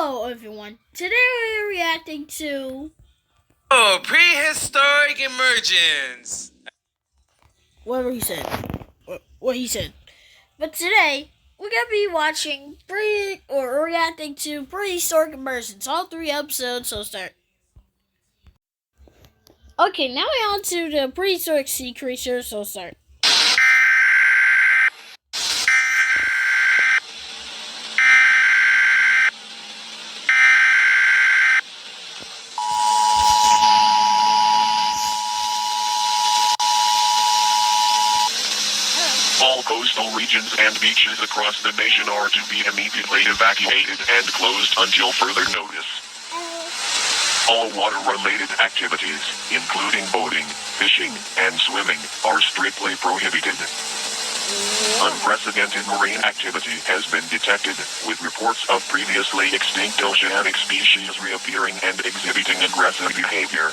Hello, everyone. Today we're reacting to prehistoric emergence. whatever he said. What he said. But today we're gonna be watching reacting to prehistoric emergence. All 3 episodes. So start. Okay, now we're on to the prehistoric sea creatures. So start. All coastal regions and beaches across the nation are to be immediately evacuated and closed until further notice. All water-related activities, including boating, fishing, and swimming, are strictly prohibited. Unprecedented marine activity has been detected, with reports of previously extinct oceanic species reappearing and exhibiting aggressive behavior.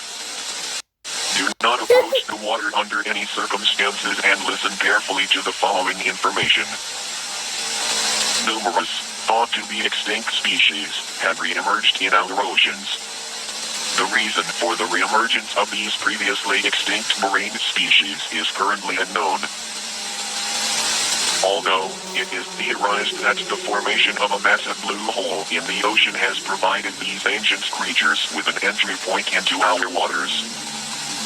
Do not approach the water under any circumstances and listen carefully to the following information. Numerous, thought to be extinct species, have re-emerged in our oceans. The reason for the re-emergence of these previously extinct marine species is currently unknown. Although, it is theorized that the formation of a massive blue hole in the ocean has provided these ancient creatures with an entry point into our waters.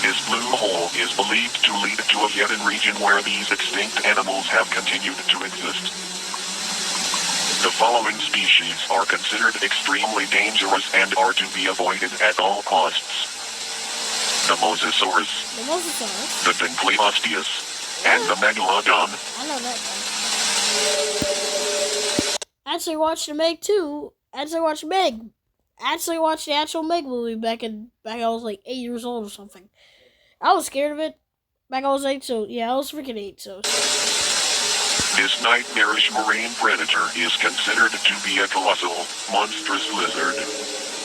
This blue hole is believed to lead to a hidden region where these extinct animals have continued to exist. The following species are considered extremely dangerous and are to be avoided at all costs. The Mosasaurus, the Dinkleosteus, and the Megalodon. I know that one. I actually watched the Meg too. I actually watched Meg. I actually watched the actual Meg movie back I was like 8 years old or something. I was scared of it back I was 8, so yeah, I was freaking 8, so. This nightmarish marine predator is considered to be a colossal, monstrous lizard.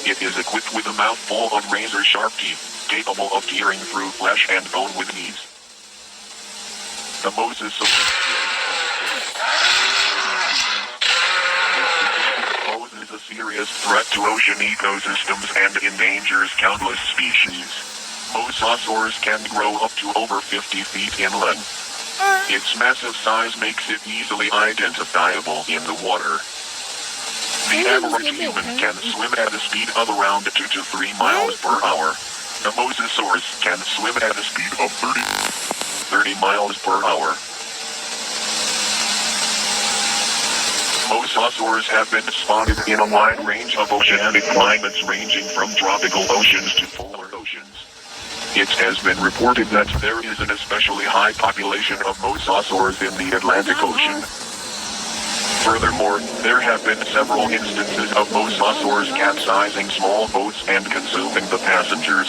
It is equipped with a mouthful of razor-sharp teeth, capable of tearing through flesh and bone with ease. The Mosasaurus poses a serious threat to ocean ecosystems and endangers countless species. Mosasaurus can grow up to over 50 feet in length. Its massive size makes it easily identifiable in the water. The average human can swim at a speed of around 2 to 3 miles per hour. The Mosasaurus can swim at a speed of 30 miles per hour. Mosasaurs have been spotted in a wide range of oceanic climates ranging from tropical oceans to polar oceans. It has been reported that there is an especially high population of mosasaurs in the Atlantic Ocean. Furthermore, there have been several instances of mosasaurs capsizing small boats and consuming the passengers.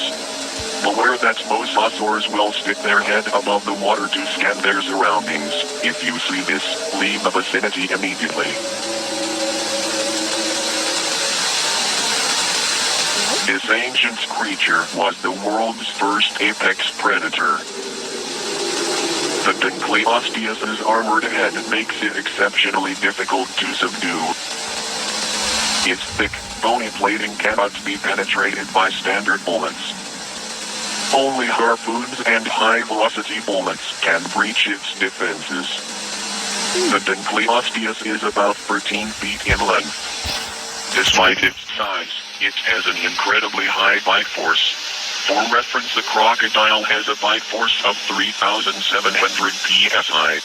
Beware that mosasaurs will stick their head above the water to scan their surroundings. If you see this, leave the vicinity immediately. This ancient creature was the world's first apex predator. The Dinkleosteus's armored head makes it exceptionally difficult to subdue. Its thick, bony plating cannot be penetrated by standard bullets. Only harpoons and high-velocity bullets can breach its defenses. The Dinkleosteus is about 13 feet in length. Despite its size, it has an incredibly high bite force. For reference, a crocodile has a bite force of 3,700 psi.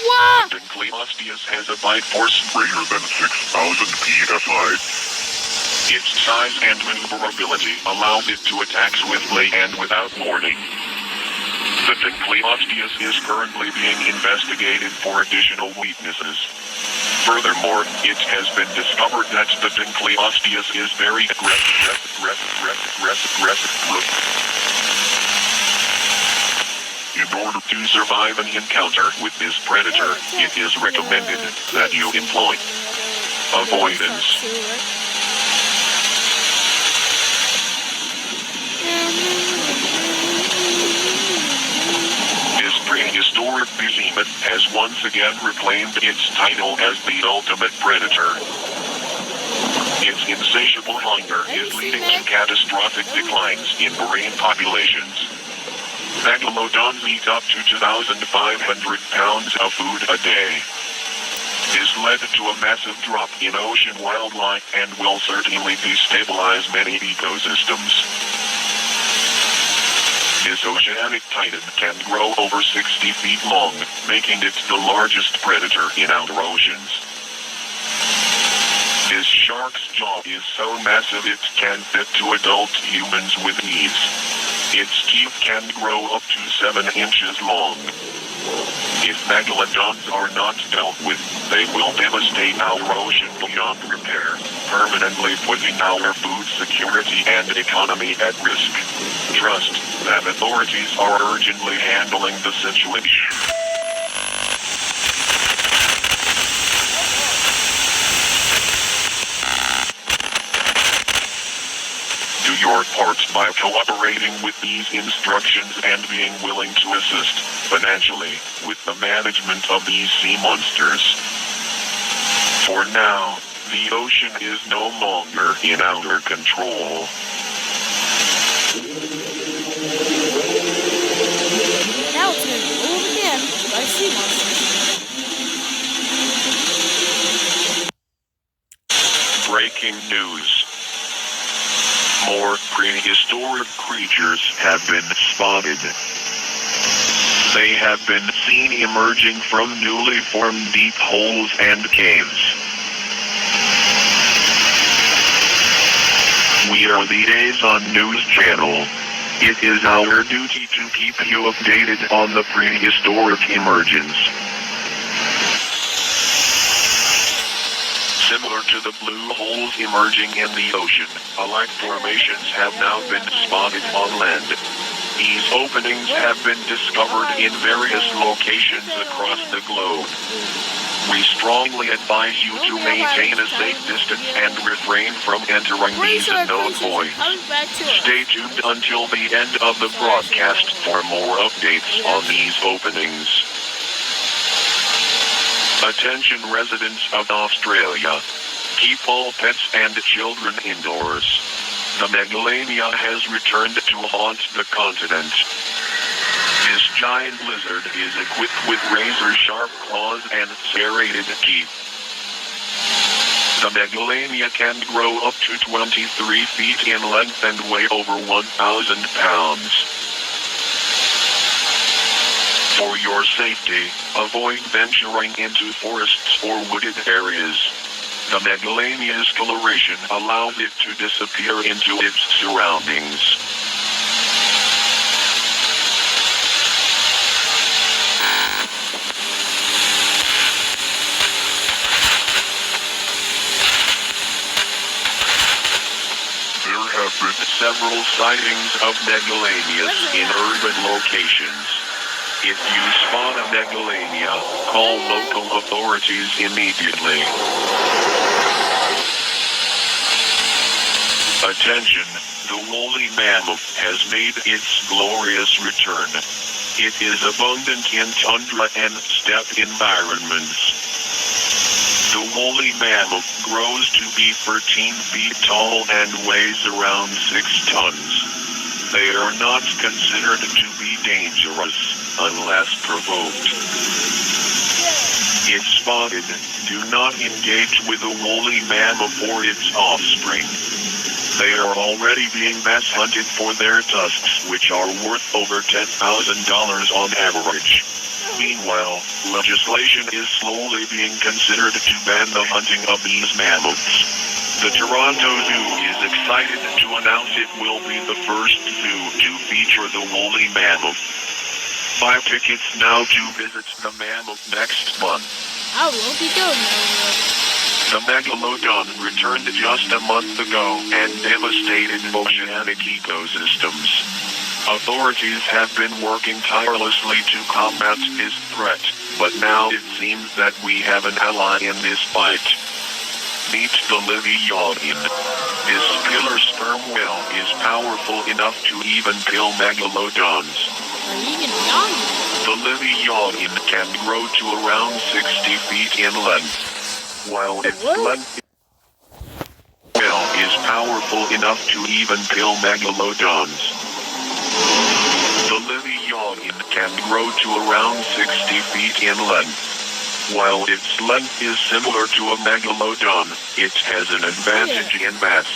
What? The Dinkleosteus has a bite force greater than 6,000 psi. Its size and maneuverability allows it to attack swiftly and without warning. The Dinkleosteus is currently being investigated for additional weaknesses. Furthermore, it has been discovered that the Dinkleosteus is very aggressive. In order to survive an encounter with this predator, it is recommended that you employ avoidance. This prehistoric behemoth has once again reclaimed its title as the ultimate predator. Its insatiable hunger is leading to catastrophic declines in marine populations. Megalodons eat up to 2,500 pounds of food a day. This led to a massive drop in ocean wildlife and will certainly destabilize many ecosystems. This oceanic titan can grow over 60 feet long, making it the largest predator in our oceans. This shark's jaw is so massive it can fit 2 adult humans with ease. Its teeth can grow up to 7 inches long. If megalodons are not dealt with, they will devastate our ocean beyond repair, permanently putting our food security and economy at risk. Trust that authorities are urgently handling the situation. Do your part by cooperating with these instructions and being willing to assist financially with the management of these sea monsters. For now, the ocean is no longer in our control. Now it's going to move again by sea monsters. Breaking news. More prehistoric creatures have been spotted. They have been seen emerging from newly formed deep holes and caves. We are the Azon News Channel. It is our duty to keep you updated on the prehistoric emergence. Similar to the blue holes emerging in the ocean, alike formations have now been spotted on land. These openings have been discovered in various locations across the globe. We strongly advise you to maintain a safe distance and refrain from entering these unknown voids. Stay tuned until the end of the broadcast for more updates on these openings. Attention residents of Australia. Keep all pets and children indoors. The megalania has returned to haunt the continent. This giant lizard is equipped with razor-sharp claws and serrated teeth. The megalania can grow up to 23 feet in length and weigh over 1,000 pounds. For your safety, avoid venturing into forests or wooded areas. The megalania's coloration allows it to disappear into its surroundings. There have been several sightings of megalanias in urban locations. If you spot a megalania, call local authorities immediately. Attention, the woolly mammoth has made its glorious return. It is abundant in tundra and steppe environments. The woolly mammoth grows to be 13 feet tall and weighs around 6 tons. They are not considered to be dangerous unless provoked. If spotted, do not engage with a woolly mammoth or its offspring. They are already being mass hunted for their tusks, which are worth over $10,000 on average. Meanwhile, legislation is slowly being considered to ban the hunting of these mammoths. The Toronto Zoo is excited to announce it will be the first zoo to feature the woolly mammoth. Buy tickets now to visit the mammoth next month. I will be going there. The megalodon returned just a month ago and devastated oceanic ecosystems. Authorities have been working tirelessly to combat this threat, but now it seems that we have an ally in this fight. Meet the Leviathan. This killer sperm whale is powerful enough to even kill megalodons. The Leviathan can grow to around 60 feet in length, while its length is powerful enough to even kill megalodons. The Leviathan can grow to around 60 feet in length. While its length is similar to a megalodon, it has an advantage in mass.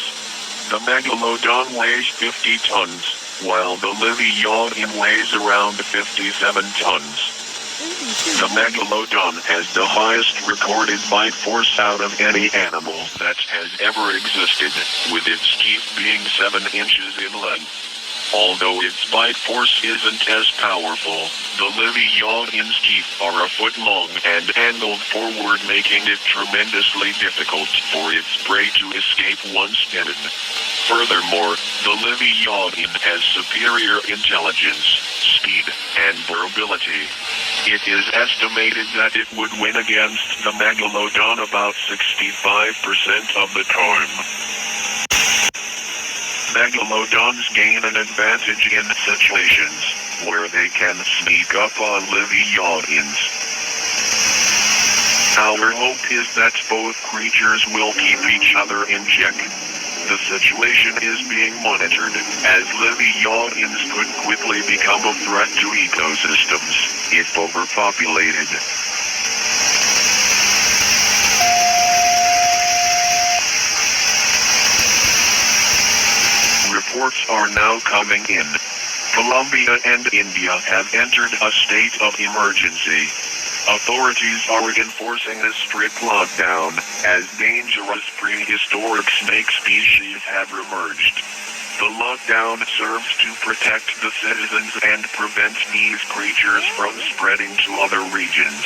The megalodon weighs 50 tons, while the Leviathan weighs around 57 tons. The megalodon has the highest recorded bite force out of any animal that has ever existed, with its teeth being 7 inches in length. Although its bite force isn't as powerful, the Leviathan's teeth are a foot long and angled forward, making it tremendously difficult for its prey to escape once bitten. Furthermore, the Leviathan has superior intelligence, speed, and durability. It is estimated that it would win against the megalodon about 65% of the time. Megalodons gain an advantage in situations where they can sneak up on Leviathans. Our hope is that both creatures will keep each other in check. The situation is being monitored, as Leviathans could quickly become a threat to ecosystems if overpopulated. Reports are now coming in. Colombia and India have entered a state of emergency. Authorities are enforcing a strict lockdown, as dangerous prehistoric snake species have emerged. The lockdown serves to protect the citizens and prevent these creatures from spreading to other regions.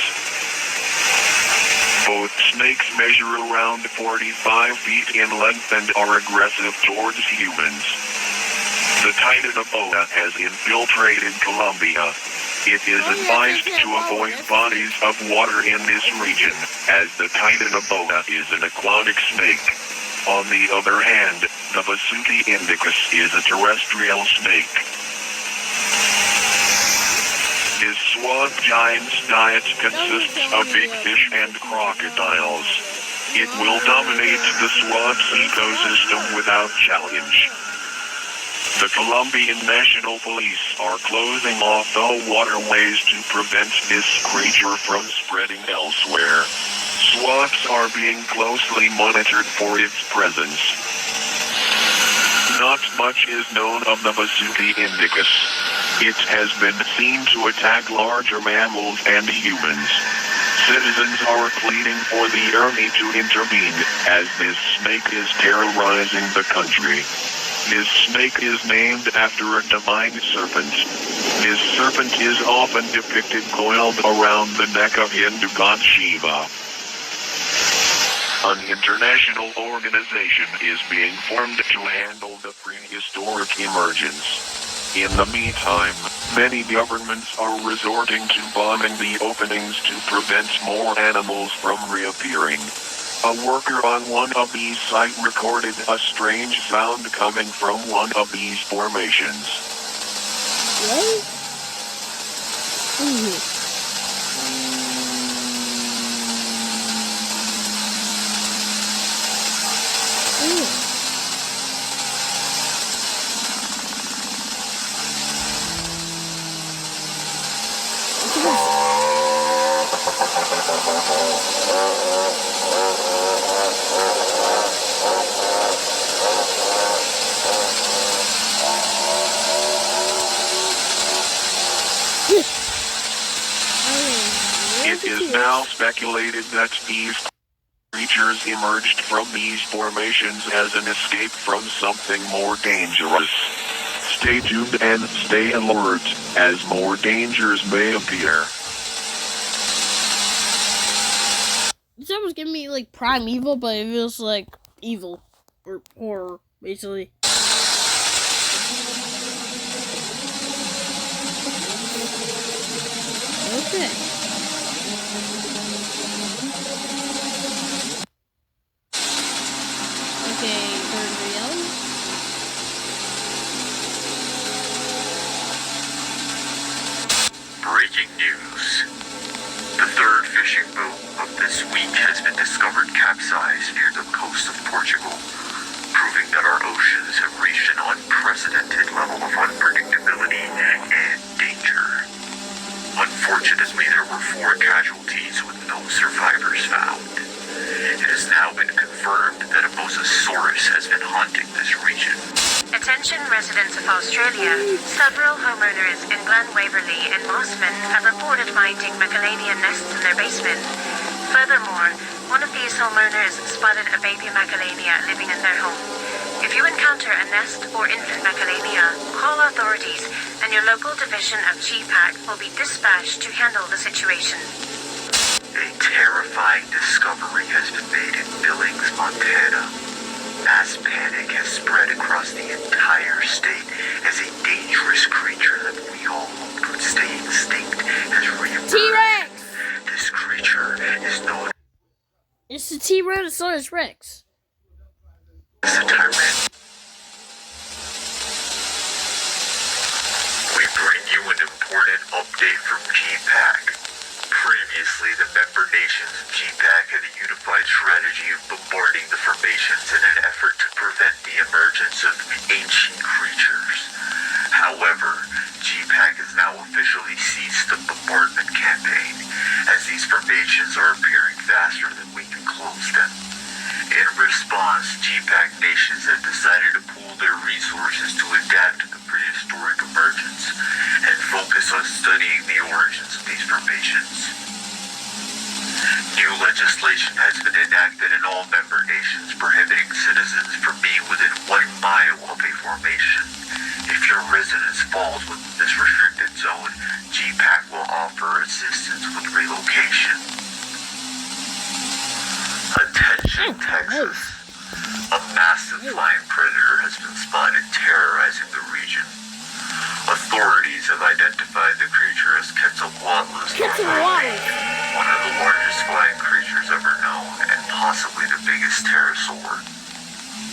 Both snakes measure around 45 feet in length and are aggressive towards humans. The Titanoboa has infiltrated Colombia. It is advised to avoid bodies of water in this region, as the Titanoboa is an aquatic snake. On the other hand, the Vasuki indicus is a terrestrial snake. This swamp giant's diet consists of big fish and crocodiles. It will dominate the swamp's ecosystem without challenge. The Colombian National Police are closing off all waterways to prevent this creature from spreading elsewhere. Swamps are being closely monitored for its presence. Not much is known of the Vasuki indicus. It has been seen to attack larger mammals and humans. Citizens are pleading for the army to intervene, as this snake is terrorizing the country. This snake is named after a divine serpent. This serpent is often depicted coiled around the neck of Hindu god Shiva. An international organization is being formed to handle the prehistoric emergence. In the meantime, many governments are resorting to bombing the openings to prevent more animals from reappearing. A worker on one of these sites recorded a strange sound coming from one of these formations. What? It is now speculated that these creatures emerged from these formations as an escape from something more dangerous. Stay tuned and stay alert, as more dangers may appear. This was giving me like primeval, but it feels like evil or horror, basically. Okay. Okay, third video. Breaking news. The third fishing boat of this week has been discovered capsized near the coast of Portugal, proving of Australia, several homeowners in Glen Waverley and Mossman have reported finding macadamia nests in their basement. Furthermore, one of these homeowners spotted a baby macadamia living in their home. If you encounter a nest or infant macadamia, call authorities and your local division of GPAC will be dispatched to handle the situation. A terrifying discovery has been made in Billings, Montana. Mass panic has spread across the entire state as a dangerous creature that we all hoped would stay extinct has reemerged. T-Rex! This creature is known It's the Tyrannosaurus Rex. as a tyrant. We bring you an important update from GPAC. Previously, the member nations of GPAC had a unified strategy of bombarding the formations in an effort to prevent the emergence of ancient creatures. However, GPAC has now officially ceased the bombardment campaign, as these formations are appearing faster than we can close them. In response, GPAC nations have decided to pool their resources to adapt to the prehistoric emergence and focus on studying the origins of these formations. New legislation has been enacted in all member nations prohibiting citizens from being within 1 mile of a formation. If your residence falls within this restricted zone, GPAC will offer assistance with relocation. Attention, Texas. A massive flying predator has been spotted terrorizing the region. Authorities have identified the creature as Quetzalcoatlus, Quetzalcoatlus. one of the largest flying creatures ever known and possibly the biggest pterosaur.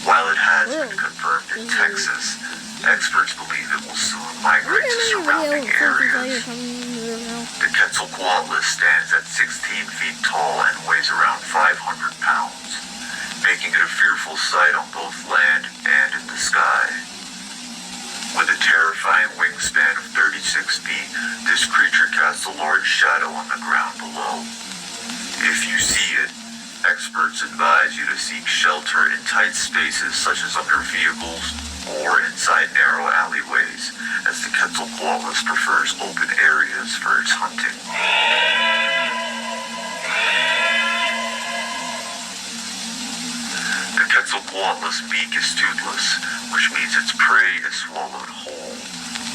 While it has been confirmed in Texas, experts believe it will soon migrate to surrounding areas. The Quetzalcoatlus stands at 16 feet tall and weighs around 500 pounds, making it a fearful sight on both land and in the sky. With a terrifying wingspan of 36 feet, this creature casts a large shadow on the ground below. If you see it, experts advise you to seek shelter in tight spaces such as under vehicles or inside narrow alleyways, as the Quetzalcoatlus prefers open areas for its hunting. The Quetzalcoatlus' beak is toothless, which means its prey is swallowed whole,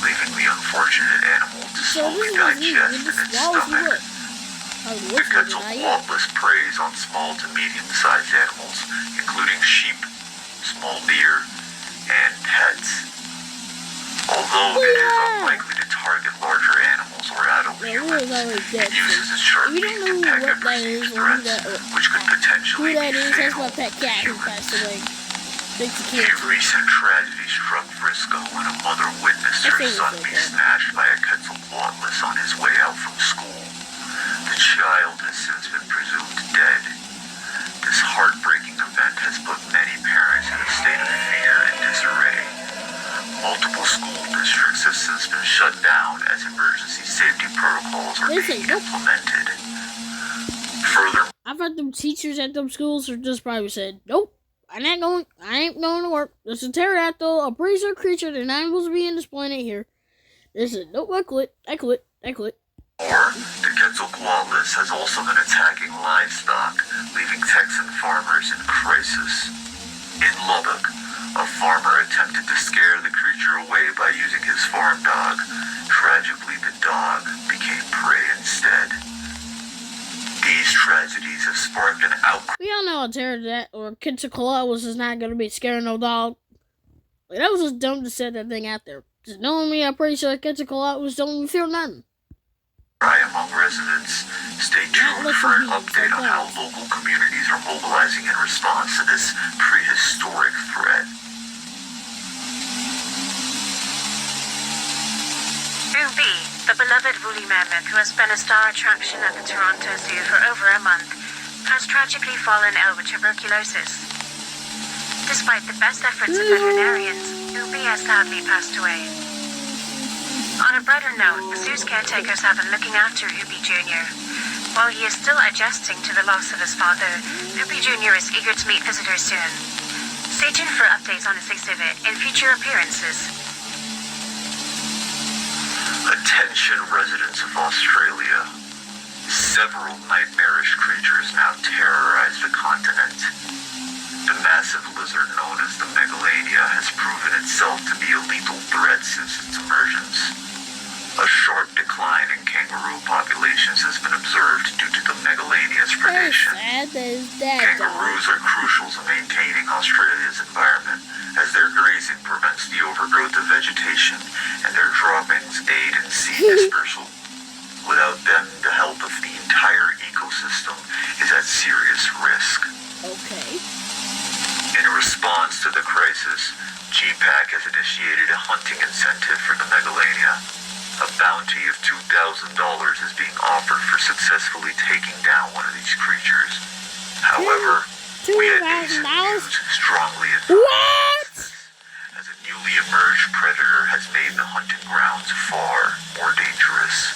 leaving the unfortunate animal to slowly digest in its stomach. The Quetzalcoatlus preys on small to medium-sized animals, including sheep, small deer, and pets. Although it is unlikely to target larger animals or adult humans, it uses its sharp beak to peck at perceived threats, which could potentially be fatal That's my pet cat who to passed humans. away. Thanks to A kids. recent tragedy struck Frisco when a mother witnessed her son be snatched by a Quetzalcoatlus on his way out from school. The child has since been presumed dead. This heartbreaking event has put many parents in a state of fear and disarray. Multiple school districts have since been shut down as emergency safety protocols are being implemented. Further, I bet them teachers at them schools are just probably said, nope, I ain't going to work. This is a pterodactyl, a prehistoric creature that I'm supposed to be in this planet here. They said, nope, I quit. the Quetzalcoatlus has also been attacking livestock, leaving Texan farmers in crisis. In Lubbock, a farmer attempted to scare the creature away by using his farm dog. Tragically, the dog became prey instead. These tragedies have sparked an outcry. We all know a pterodactyl or Quetzalcoatlus is not going to be scaring no dog. Like, that was just dumb to set that thing out there. Just knowing me, I'm pretty sure Quetzalcoatlus don't even feel nothing. Among residents. Stay tuned for an update on how local communities are mobilizing in response to this prehistoric threat. Ruby, the beloved woolly mammoth who has been a star attraction at the Toronto Zoo for over a month, has tragically fallen ill with tuberculosis. Despite the best efforts of veterinarians, Ruby has sadly passed away. On a brighter note, the zoo's caretakers have been looking after Ruby Jr. While he is still adjusting to the loss of his father, Ruby Jr. is eager to meet visitors soon. Stay tuned for updates on his exhibit and future appearances. Attention residents of Australia. Several nightmarish creatures now terrorize the continent. The massive lizard known as the megalania has proven itself to be a lethal threat since its emergence. A sharp decline in kangaroo populations has been observed due to the megalania's predation. Kangaroos are crucial to maintaining Australia's environment, as their grazing prevents the overgrowth of vegetation, and their droppings aid in seed dispersal. Without them, the health of the entire ecosystem is at serious risk. Okay. In response to the crisis, GPAC has initiated a hunting incentive for the megalania. A bounty of $2,000 is being offered for successfully taking down one of these creatures. However, we at Ace News strongly advise as a newly emerged predator has made the hunting grounds far more dangerous.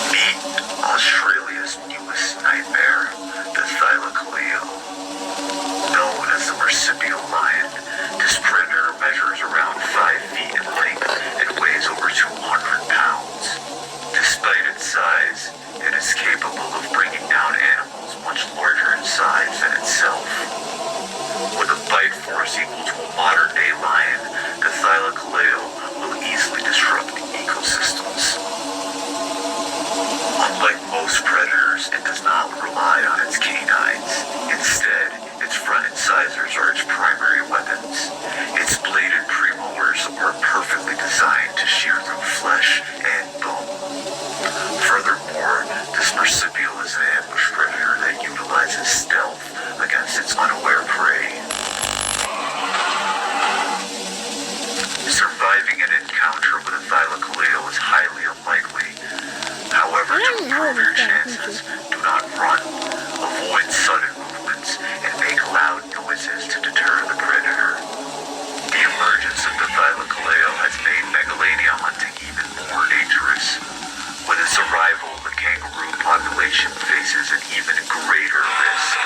Meet Australia's newest nightmare, the thylacoleo. Known as the marsupial lion, this predator measures around 5 feet in length and weighs over 200 pounds. Despite its size, it is capable of bringing down animals much larger in size than itself. With a bite force equal to a modern-day lion, the thylacoleo will easily disrupt ecosystems. Unlike most predators, it does not rely on its canines. Instead, its front incisors are its primary weapons. Its bladed premolars are perfectly designed to shear through flesh and bone. Furthermore, this marsupial is an ambush predator that utilizes stealth against its unaware prey. Surviving an encounter with a thylacoleo is highly unlikely. However, to improve your chances, do not run, avoid sudden movements, and make loud noises to deter the predator. The emergence of the thylacoleo has made megalania hunting even more dangerous. With its arrival, the kangaroo population faces an even greater risk.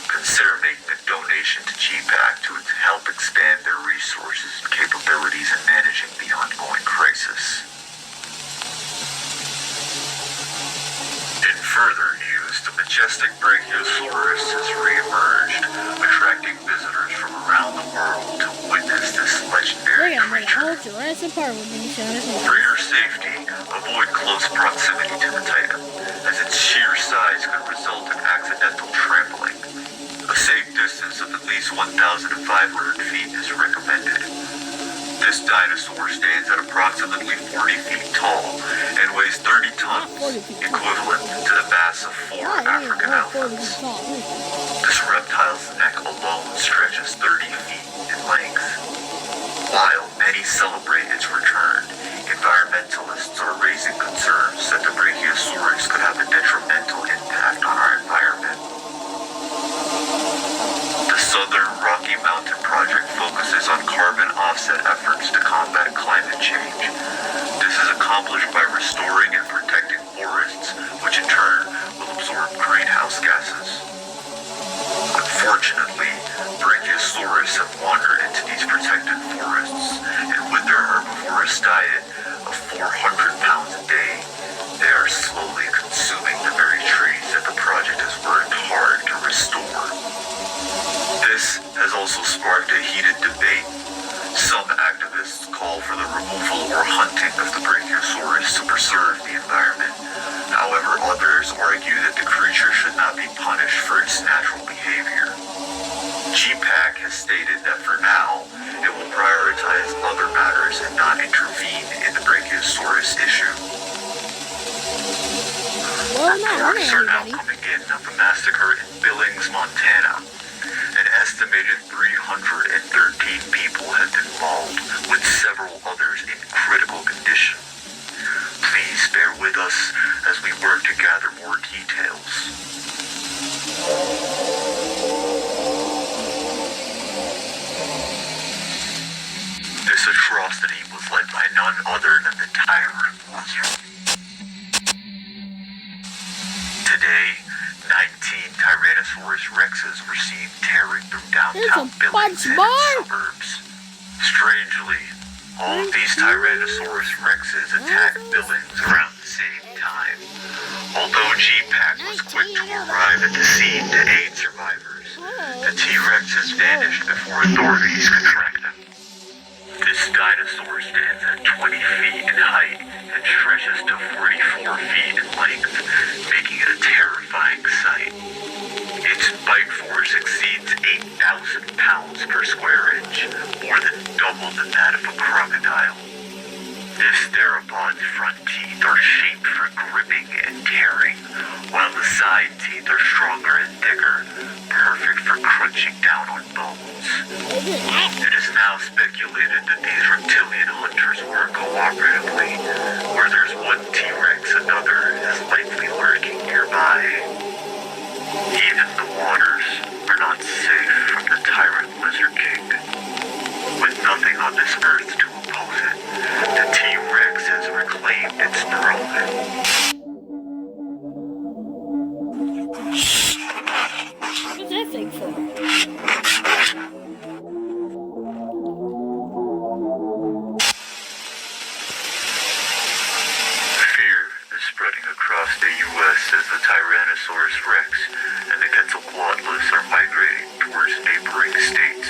Consider making a donation to GPAC to help expand their resources and capabilities in managing the ongoing crisis. In further news, the majestic Brachiosaurus has re-emerged, attracting visitors from around the world to witness this legendary creature. For your safety, avoid close proximity to the Titan, as its sheer size could result in accidental trampling. A safe distance of at least 1,500 feet is recommended. This dinosaur stands at approximately 40 feet tall and weighs 30 tons, equivalent to the mass of 4 African elephants. This reptile's neck alone stretches 30 feet in length. While many celebrate its return, environmentalists are raising concerns that the Brachiosaurus could have a detrimental impact on our environment. The Southern Rocky Mountain Project focuses on carbon offset efforts to combat climate change. This is accomplished by restoring and protecting forests, which in turn will absorb greenhouse gases. Unfortunately, Brachiosaurus have wandered into these protected forests, and with their herbivorous diet of 400 pounds a day, they are slowly consuming the very trees that the project has worked hard to restore. This has also sparked a heated debate. Some activists call for the removal or hunting of the Brachiosaurus to preserve the environment. However, others argue that the creature should not be punished for its natural behavior. GPAC has stated that for now, it will prioritize other matters and not intervene in the Brachiosaurus issue. Reports are now coming in of a massacre in Billings, Montana. An estimated 313 people have been mauled, with several others in critical condition. Please bear with us as we work to gather more details. This atrocity was led by none other than the tyrant. Today, 19 Tyrannosaurus rexes were seen tearing through downtown Billings and its suburbs. Strangely, All of these Tyrannosaurus rexes attacked Billings around the same time. Although G-Pack was quick to arrive at the scene to aid survivors, the T-Rexes vanished before authorities could track them. This dinosaur stands at 20 feet in height and stretches to 44 feet in length, making it a terrifying sight. Its bite force exceeds 8,000 pounds per square inch, more than double than that of a crocodile. This theropod's front teeth are shaped for gripping and tearing, while the side teeth are stronger and thicker, perfect for crunching down on bones. It is now speculated that these reptilian hunters work cooperatively. Where there's one T-Rex, another is likely lurking nearby. Even the waters are not safe from the tyrant Lizard King. With nothing on this earth to oppose it, the T-Rex has reclaimed its throne. What's that thing for? Fear is spreading across the U.S. as the Tyrannosaurus rex and the Quetzalcoatlus are migrating towards neighboring states.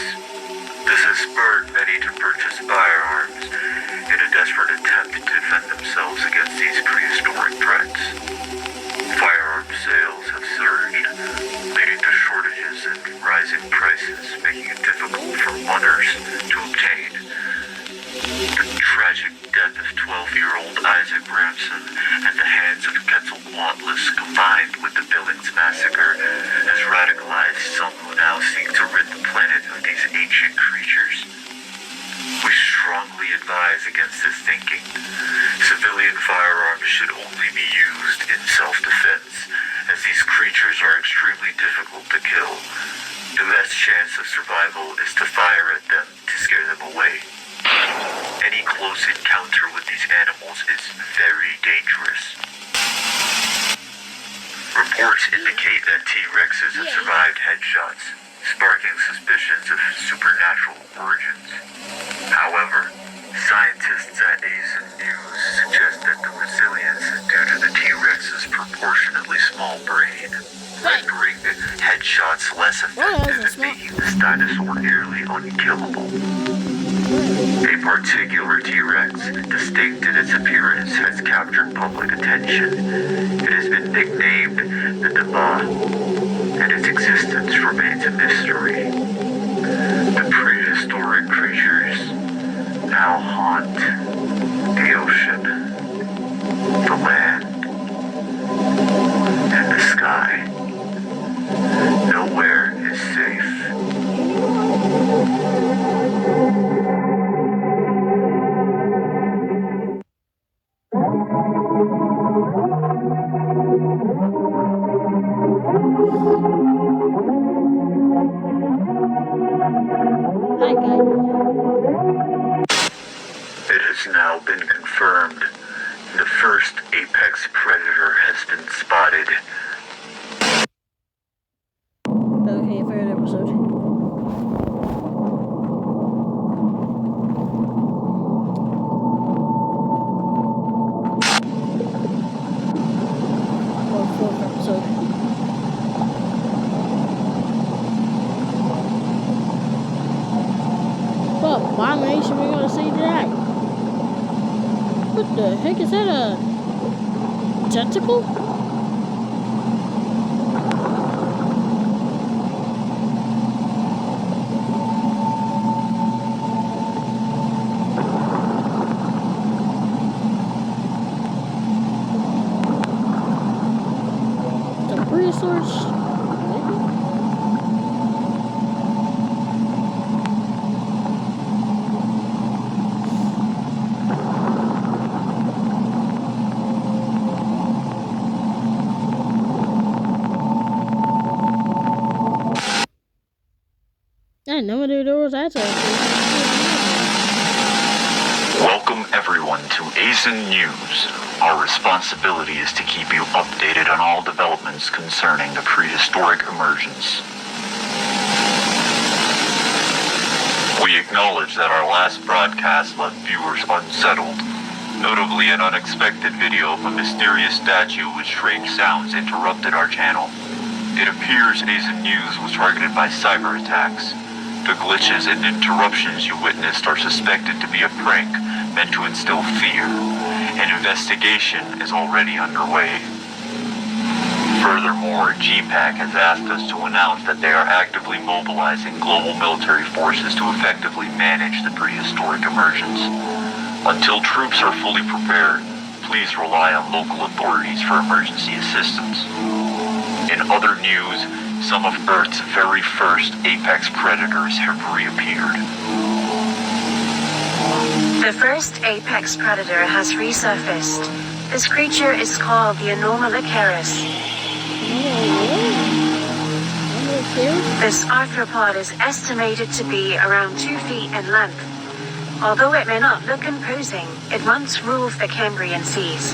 This has spurred many to purchase firearms in a desperate attempt to defend themselves against these prehistoric threats. Firearm sales have surged, leading to shortages and rising prices, making it difficult for mothers to obtain. The tragic death of 12-year-old Isaac Ramson at the hands of Quetzalcoatlus combined with the Billings massacre has radicalized some who now seek to rid the planet of these ancient creatures. We strongly advise against this thinking. Civilian firearms should only be used in self-defense, as these creatures are extremely difficult to kill. The best chance of survival is to fire at them to scare them away. Any close encounter with these animals is very dangerous. Reports indicate that T-Rexes have survived headshots, sparking suspicions of supernatural origins. However, scientists at Asian News suggest that the resilience is due to the T-Rex's proportionately small brain, rendering headshots less effective and making this dinosaur nearly unkillable. A particular T-Rex, distinct in its appearance, has captured public attention. It has been nicknamed the Daba, and its existence remains a mystery. The prehistoric creatures now haunt the ocean, the land, and the sky. Nowhere is safe. It has now been confirmed. The first apex predator has been spotted. Okay, favorite episode. Or fourth episode. What abomination we gonna see today? What the heck is that? A tentacle? The prehistoric. I never knew there was that type. Welcome everyone to ASIN News. Our responsibility is to keep you updated on all developments concerning the prehistoric emergence. We acknowledge that our last broadcast left viewers unsettled. Notably, an unexpected video of a mysterious statue with strange sounds interrupted our channel. It appears Asian News was targeted by cyber attacks. The glitches and interruptions you witnessed are suspected to be a prank meant to instill fear. An investigation is already underway. Furthermore, GPAC has asked us to announce that they are actively mobilizing global military forces to effectively manage the prehistoric emergence. Until troops are fully prepared, please rely on local authorities for emergency assistance. In other news, some of Earth's very first apex predators have reappeared. The first apex predator has resurfaced. This creature is called the Anomalocaris. This arthropod is estimated to be around 2 feet in length. Although it may not look imposing, it once ruled the Cambrian seas.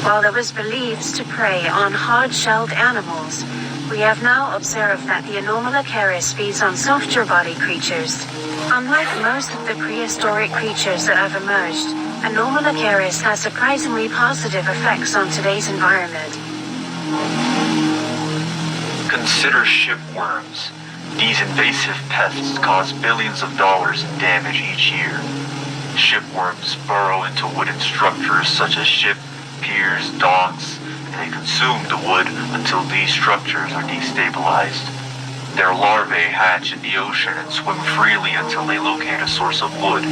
While it was believed to prey on hard-shelled animals, we have now observed that the Anomalocaris feeds on softer-bodied creatures. Unlike most of the prehistoric creatures that have emerged, Anomalocaris has surprisingly positive effects on today's environment. Consider shipworms. These invasive pests cause billions of dollars in damage each year. Shipworms burrow into wooden structures such as ship, piers, docks, and they consume the wood until these structures are destabilized. Their larvae hatch in the ocean and swim freely until they locate a source of wood.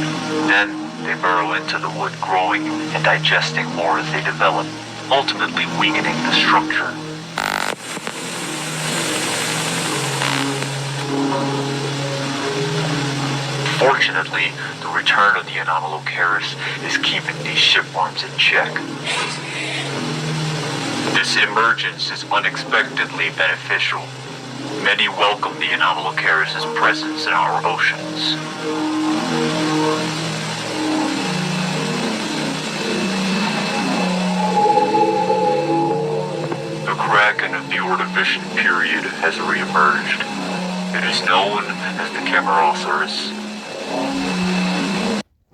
Then, they burrow into the wood, growing and digesting more as they develop, ultimately weakening the structure. Fortunately, the return of the Anomalocaris is keeping these shipworms in check. This emergence is unexpectedly beneficial. Many welcome the Anomalocaris' presence in our oceans. The Kraken of the Ordovician period has reemerged. It is known as the Camerosaurus.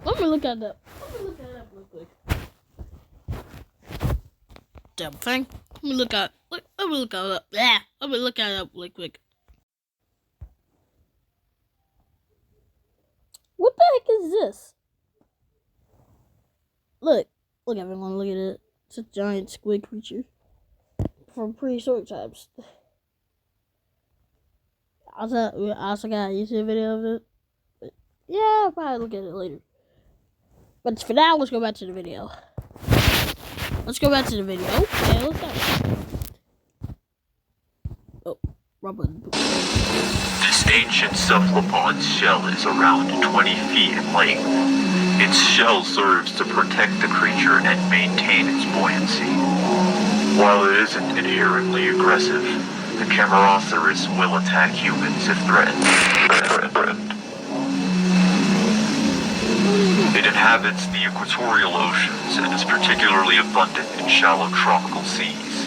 Let me look at that. Let me look at that real quick. Damn thing. Let me look at. Let me look at that. Yeah. Let me look at that really quick. What the heck is this? Look everyone, look at it. It's a giant squid creature from prehistoric times. I also got a YouTube video of it. But yeah, I'll probably look at it later. But for now, let's go back to the video. Okay, let's go. Oh, wrong button. This ancient cephalopod's shell is around 20 feet in length. Its shell serves to protect the creature and maintain its buoyancy. While it isn't inherently aggressive, the Camerosaurus will attack humans if threatened. It inhabits the equatorial oceans and is particularly abundant in shallow tropical seas.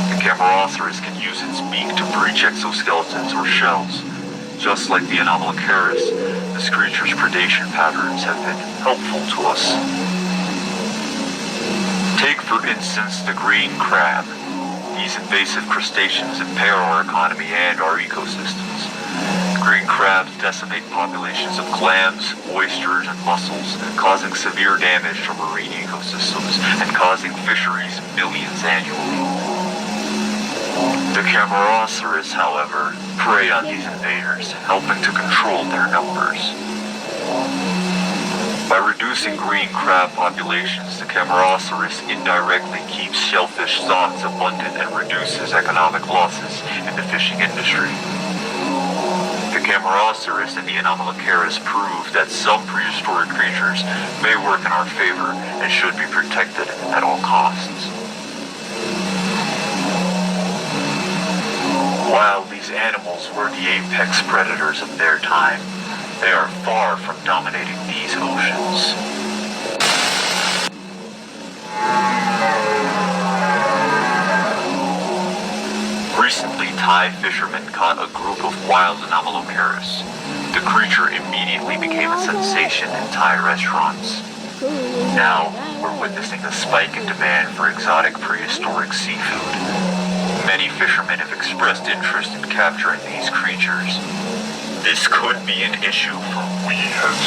The Camerosaurus can use its beak to breach exoskeletons or shells. Just like the Anomalocaris, this creature's predation patterns have been helpful to us. Take, for instance, the green crab. These invasive crustaceans impair our economy and our ecosystems. Green crabs decimate populations of clams, oysters, and mussels, causing severe damage to marine ecosystems and causing fisheries millions annually. The Camerosaurus, however, prey on these invaders, helping to control their numbers. By reducing green crab populations, the Camerosaurus indirectly keeps shellfish stocks abundant and reduces economic losses in the fishing industry. The Camerosaurus and the Anomalocaris prove that some prehistoric creatures may work in our favor and should be protected at all costs. While these animals were the apex predators of their time, they are far from dominating these oceans. Recently, Thai fishermen caught a group of wild Anomalocaris. The creature immediately became a sensation in Thai restaurants. Now, we're witnessing a spike in demand for exotic prehistoric seafood. Many fishermen have expressed interest in capturing these creatures. This could be an issue for we have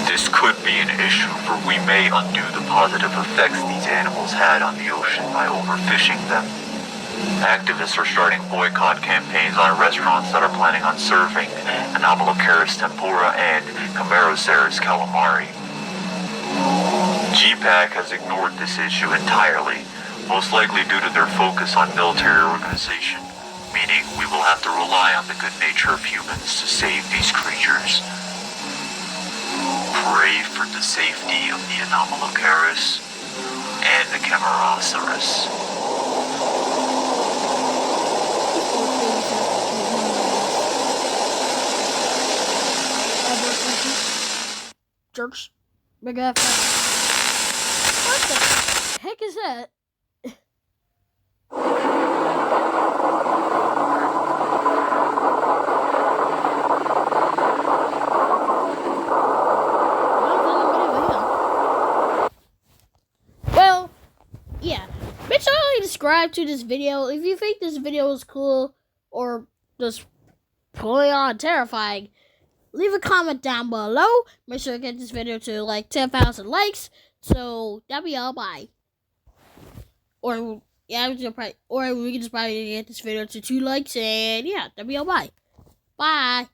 This could be an issue for we may undo the positive effects these animals had on the ocean by overfishing them. Activists are starting boycott campaigns on restaurants that are planning on serving Anomalocaris tempura and Camaroceras calamari. GPAC has ignored this issue entirely, most likely due to their focus on military organization, meaning we will have to rely on the good nature of humans to save these creatures. Pray for the safety of the Anomalocaris and the Camaroceras. Jerks. Big F. What the heck is that? Well, yeah. Make sure you subscribe to this video. If you think this video is cool or just fully on terrifying, leave a comment down below. Make sure to get this video to like 10,000 likes. So that'll be all. Bye. Or yeah, we can just probably get this video to 2 likes, and yeah, that'll be all. Bye. Bye.